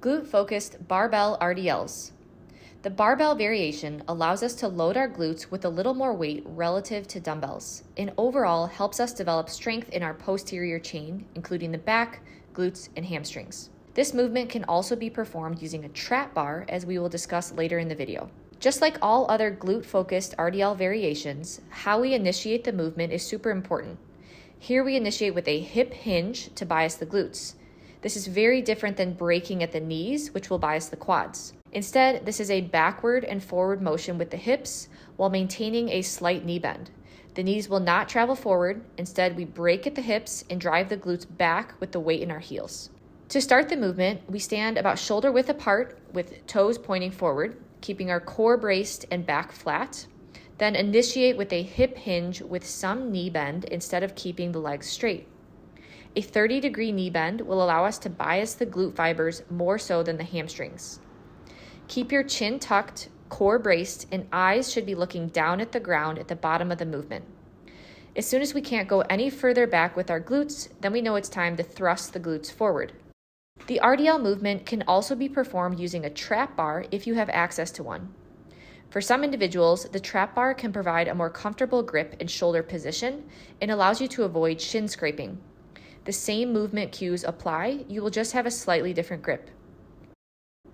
Glute-focused barbell RDLs. The barbell variation allows us to load our glutes with a little more weight relative to dumbbells, and overall helps us develop strength in our posterior chain, including the back, glutes, and hamstrings. This movement can also be performed using a trap bar, as we will discuss later in the video. Just like all other glute-focused RDL variations, how we initiate the movement is super important. Here we initiate with a hip hinge to bias the glutes. This is very different than braking at the knees, which will bias the quads. Instead, this is a backward and forward motion with the hips while maintaining a slight knee bend. The knees will not travel forward. Instead, we brake at the hips and drive the glutes back with the weight in our heels. To start the movement, we stand about shoulder width apart with toes pointing forward, keeping our core braced and back flat. Then initiate with a hip hinge with some knee bend instead of keeping the legs straight. A 30-degree knee bend will allow us to bias the glute fibers more so than the hamstrings. Keep your chin tucked, core braced, and eyes should be looking down at the ground at the bottom of the movement. As soon as we can't go any further back with our glutes, then we know it's time to thrust the glutes forward. The RDL movement can also be performed using a trap bar if you have access to one. For some individuals, the trap bar can provide a more comfortable grip and shoulder position and allows you to avoid shin scraping. The same movement cues apply, you will just have a slightly different grip.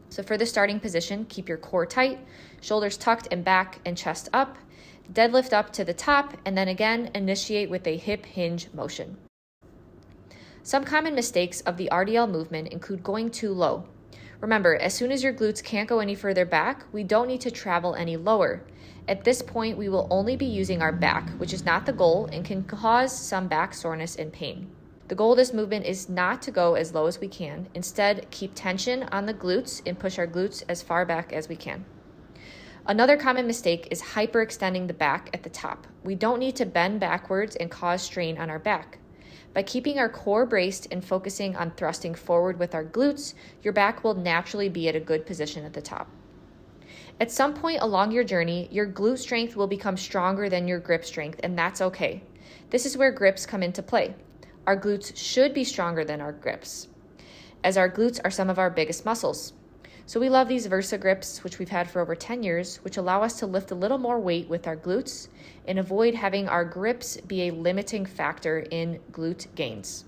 So for the starting position, keep your core tight, shoulders tucked and back and chest up, deadlift up to the top, and then again initiate with a hip hinge motion. Some common mistakes of the RDL movement include going too low. Remember, as soon as your glutes can't go any further back, we don't need to travel any lower. At this point, we will only be using our back, which is not the goal and can cause some back soreness and pain. The goal of this movement is not to go as low as we can. Instead, keep tension on the glutes and push our glutes as far back as we can. Another common mistake is hyperextending the back at the top. We don't need to bend backwards and cause strain on our back. By keeping our core braced and focusing on thrusting forward with our glutes, your back will naturally be at a good position at the top. At some point along your journey, your glute strength will become stronger than your grip strength, and that's okay. This is where grips come into play. Our glutes should be stronger than our grips, as our glutes are some of our biggest muscles. So we love these Versa grips, which we've had for over 10 years, which allow us to lift a little more weight with our glutes and avoid having our grips be a limiting factor in glute gains.